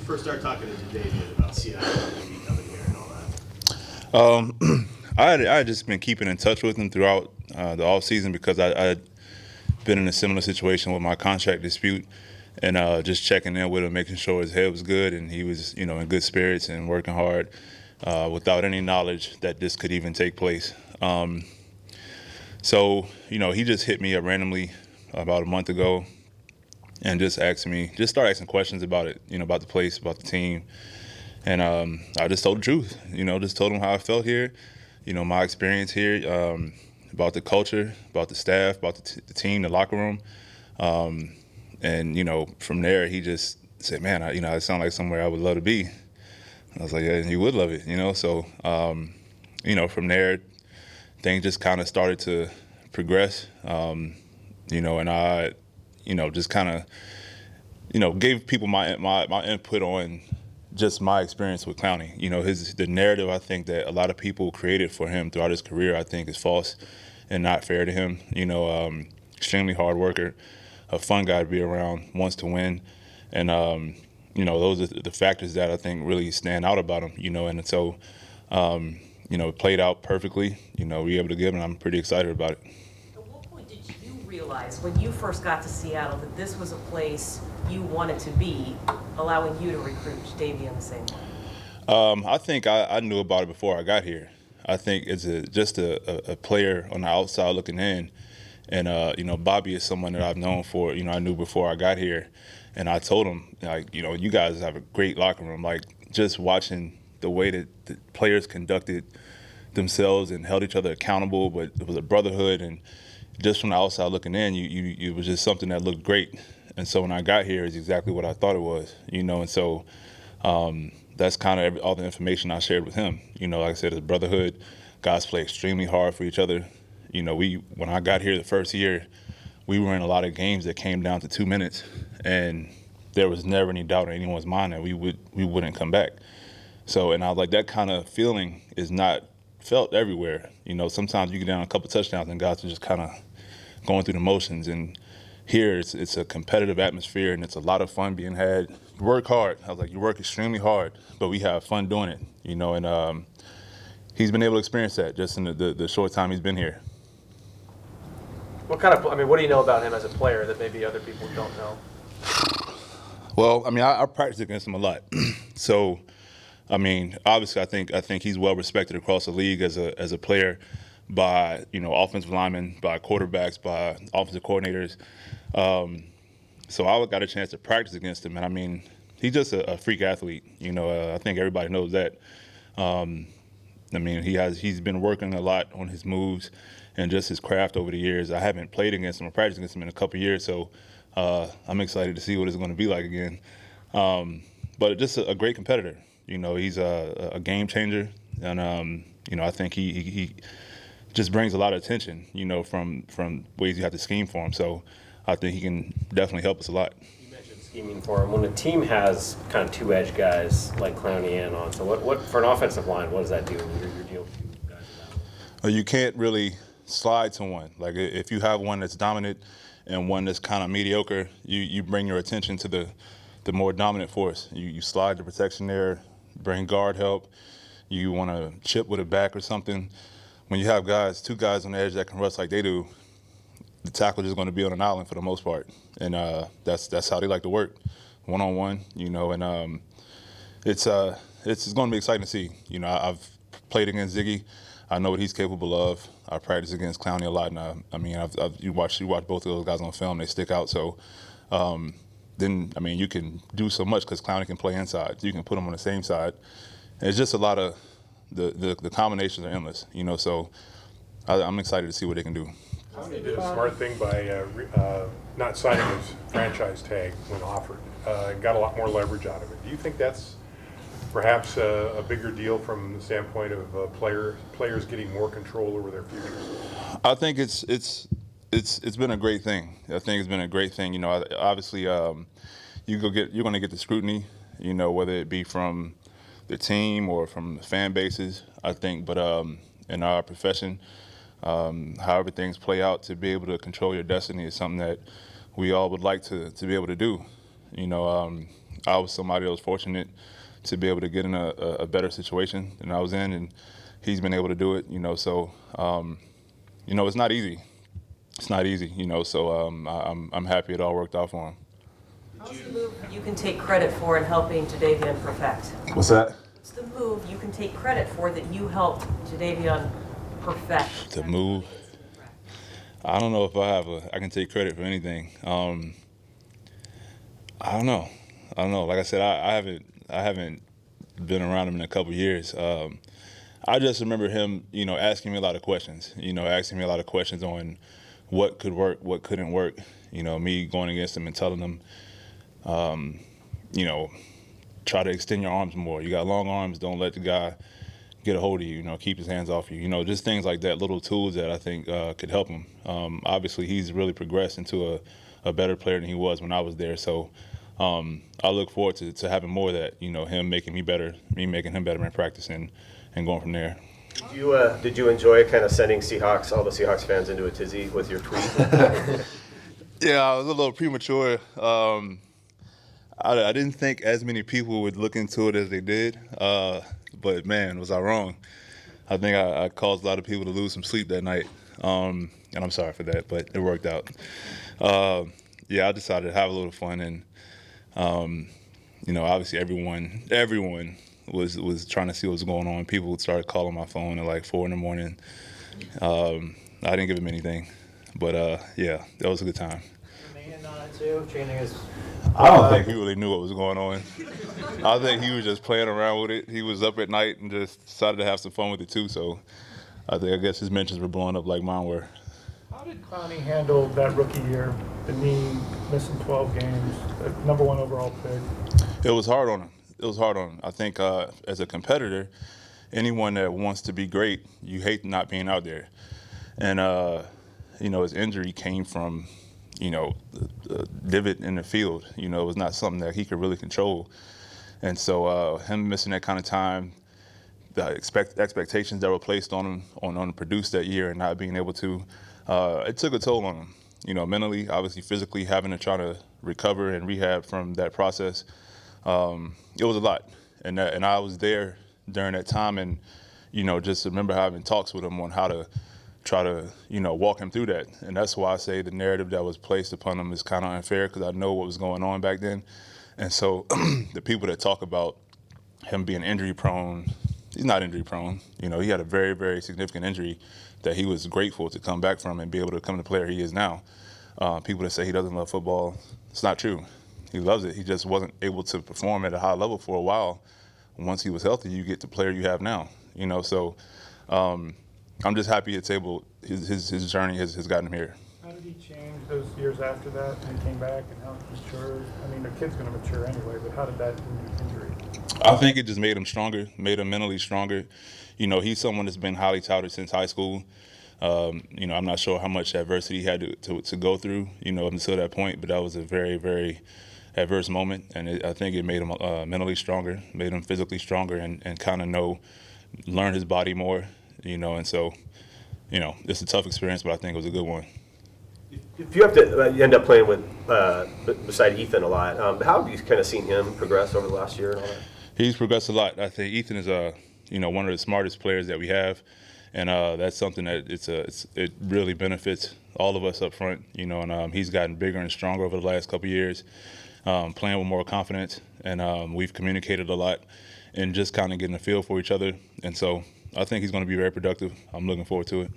First start talking to Jadeveon about Seattle and maybe coming here and all that? I had just been keeping in touch with him throughout the off season because I'd been in a similar situation with my contract dispute, and just checking in with him, making sure his head was good and he was, in good spirits and working hard, without any knowledge that this could even take place. So he just hit me up randomly about a month ago and just started asking questions about it, about the place, about the team. And I just told the truth, just told him how I felt here, my experience here, about the culture, about the staff, about the team, the locker room. And from there, he just said, man, it sounds like somewhere I would love to be. I was like, yeah, you would love it, So, from there, things just kind of started to progress, and I, just kind of, gave people my input on just my experience with Clowney. The narrative I think that a lot of people created for him throughout his career, I think, is false and not fair to him. Extremely hard worker, a fun guy to be around, wants to win, and those are the factors that I think really stand out about him. And so it played out perfectly. We were able to give, and I'm pretty excited about it. At what point did you realize when you first got to Seattle that this was a place you wanted to be, allowing you to recruit Jadeveon the same way? I think I knew about it before I got here. I think it's just a player on the outside looking in. And, Bobby is someone that I've known for, I knew before I got here. And I told him, you guys have a great locker room. Like, just watching the way that the players conducted themselves and held each other accountable, but it was a brotherhood. And just from the outside looking in, it was just something that looked great. And so when I got here, it's exactly what I thought it was, And so that's kind of all the information I shared with him. Like I said, it's brotherhood. Guys play extremely hard for each other. When I got here the first year, we were in a lot of games that came down to 2 minutes, and there was never any doubt in anyone's mind that we wouldn't come back. So, and I was like, that kind of feeling is not felt everywhere. Sometimes you get down a couple touchdowns and guys are just kind of going through the motions. And here, it's a competitive atmosphere, and it's a lot of fun being had. You work hard. I was like, you work extremely hard, but we have fun doing it. And he's been able to experience that just in the short time he's been here. What do you know about him as a player that maybe other people don't know? Well, I practice against him a lot. So, obviously, I think he's well respected across the league as a player by offensive linemen, by quarterbacks, by offensive coordinators. So I got a chance to practice against him, and he's just a freak athlete. I think everybody knows that. He's been working a lot on his moves and just his craft over the years. I haven't played against him or practiced against him in a couple of years, so I'm excited to see what it's going to be like again. But just a great competitor. He's a game changer, and I think he just brings a lot of attention. From ways you have to scheme for him. So I think he can definitely help us a lot. You mentioned scheming for him. When a team has kind of two edge guys like Clowney and on, so what for an offensive line, what does that do when you're dealing with two guys about? You can't really slide to one. Like, if you have one that's dominant and one that's kind of mediocre, you bring your attention to the more dominant force. You slide the protection there, bring guard help. You want to chip with a back or something. When you have two guys on the edge that can rush like they do, the tackle is going to be on an island for the most part, and that's how they like to work, one-on-one. And it's going to be exciting to see. I've played against Ziggy. I know what he's capable of. I practice against Clowney a lot, and you watch both of those guys on film. They stick out. So then you can do so much because Clowney can play inside. You can put them on the same side. And it's just a lot of the combinations are endless. So I'm excited to see what they can do. Clowney did a smart thing by not signing his franchise tag when offered. Got a lot more leverage out of it. Do you think that's perhaps a bigger deal from the standpoint of players getting more control over their futures? I think it's been a great thing. I think it's been a great thing. Obviously, you're going to get the scrutiny. Whether it be from the team or from the fan bases. I think, but in our profession, however things play out, to be able to control your destiny is something that we all would like to be able to do. I was somebody that was fortunate to be able to get in a better situation than I was in, and he's been able to do it. So it's not easy. It's not easy. So I'm happy it all worked out for him. What's the move you can take credit for in helping Jadeveon perfect? What's that? What's the move you can take credit for that you helped Jadeveon perfect? The move? I don't know if I can take credit for anything. I don't know. Like I said, I haven't been around him in a couple of years. I just remember him, asking me a lot of questions. Asking me a lot of questions on what could work, what couldn't work. Me going against him and telling him, try to extend your arms more. You got long arms. Don't let the guy get a hold of you. Keep his hands off you. Just things like that, little tools that I think could help him. Obviously, he's really progressed into a better player than he was when I was there. So I look forward to having more of that. Him making me better, me making him better in practice, and going from there. Did you enjoy kind of sending all the Seahawks fans into a tizzy with your tweet? Yeah, I was a little premature. I didn't think as many people would look into it as they did. But, man, was I wrong. I think I caused a lot of people to lose some sleep that night. And I'm sorry for that, but it worked out. I decided to have a little fun. And, obviously everyone was trying to see what was going on. People started calling my phone at like 4 a.m. I didn't give him anything. But, that was a good time. I don't think he really knew what was going on. I think he was just playing around with it. He was up at night and just decided to have some fun with it too. So I guess his mentions were blowing up like mine were. How did Clowney handle that rookie year, the knee, missing 12 games, the #1 overall pick? It was hard on him. I think as a competitor, anyone that wants to be great, you hate not being out there. And, his injury came from the divot in the field. It was not something that he could really control. And so him missing that kind of time, the expectations that were placed on him on produce that year and not being able to, it took a toll on him. Mentally, obviously physically, having to try to recover and rehab from that process. It was a lot. And I was there during that time and, just remember having talks with him on how to try to, walk him through that. And that's why I say the narrative that was placed upon him is kind of unfair because I know what was going on back then. And so the people that talk about him being injury prone, he's not injury prone. He had a very, very significant injury that he was grateful to come back from and be able to become the player he is now. People that say he doesn't love football, it's not true. He loves it. He just wasn't able to perform at a high level for a while. Once he was healthy, you get the player you have now. So I'm just happy it's able, his journey has gotten him here. How did he change those years after that when he came back and how he matured? I mean, the kid's going to mature anyway, but how did that injury? I think it just made him stronger, made him mentally stronger. He's someone that's been highly touted since high school. I'm not sure how much adversity he had to go through, up until that point, but that was a very, very adverse moment. And I think it made him mentally stronger, made him physically stronger and kind of learn his body more. And so, it's a tough experience, but I think it was a good one. If you have to you end up playing with beside Ethan a lot, how have you kind of seen him progress over the last year and all that? He's progressed a lot. I think Ethan is one of the smartest players that we have, and that's something that it really benefits all of us up front. And he's gotten bigger and stronger over the last couple of years, playing with more confidence, and we've communicated a lot, and just kind of getting a feel for each other. And so I think he's going to be very productive. I'm looking forward to it.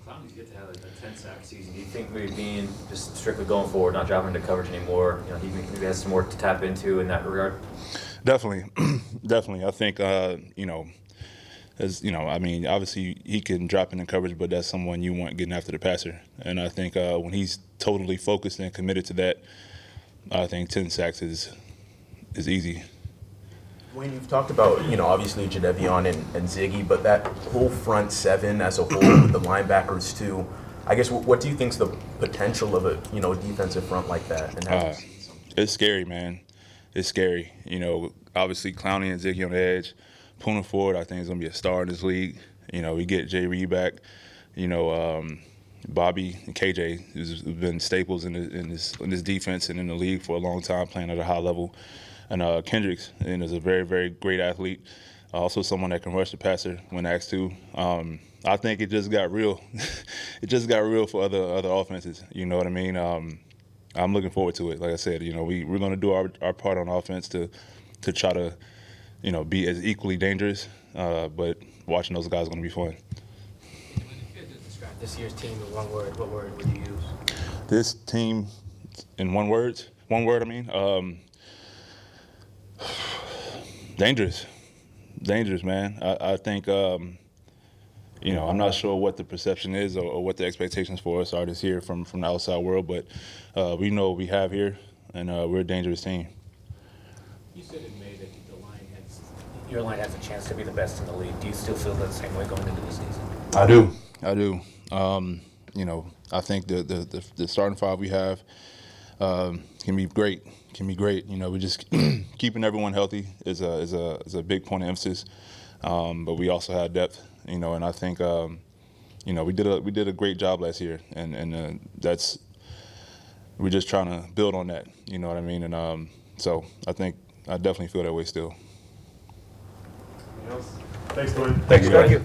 Clowney's get to have a 10-sack season. Do you think maybe being just strictly going forward, not dropping into coverage anymore, he maybe has some more to tap into in that regard? Definitely. I think, obviously he can drop into coverage, but that's someone you want getting after the passer. And I think when he's totally focused and committed to that, I think 10 sacks is easy. When you've talked about, obviously Jadeveon and Ziggy, but that whole front seven as a whole with the linebackers too, I guess what do you think is the potential of a, defensive front like that? And it's scary, man. It's scary. Obviously Clowney and Ziggy on the edge. Puna Ford, I think, is going to be a star in this league. We get Jay Reed back. Bobby and KJ has been staples in this defense and in the league for a long time, playing at a high level. Kendricks, and is a very, very great athlete. Also someone that can rush the passer when asked to. I think it just got real. It just got real for other offenses. You know what I mean? I'm looking forward to it. Like I said, we're going to do our part on offense to try to, be as equally dangerous. But watching those guys is going to be fun. If you had to describe this year's team in one word, what word would you use? This team, in one word, I mean, dangerous. Dangerous, man. I think, I'm not sure what the perception is or what the expectations for us are this year from the outside world, but we know what we have here, and we're a dangerous team. You said in May that your line has a chance to be the best in the league. Do you still feel the same way going into the season? I do. I think the starting five we have can be great. We just keeping everyone healthy is a big point of emphasis. But we also have depth, and I think we did a great job last year, and that's we're just trying to build on that. You know what I mean? And so I think I definitely feel that way still. Thanks, Duane. Thank you.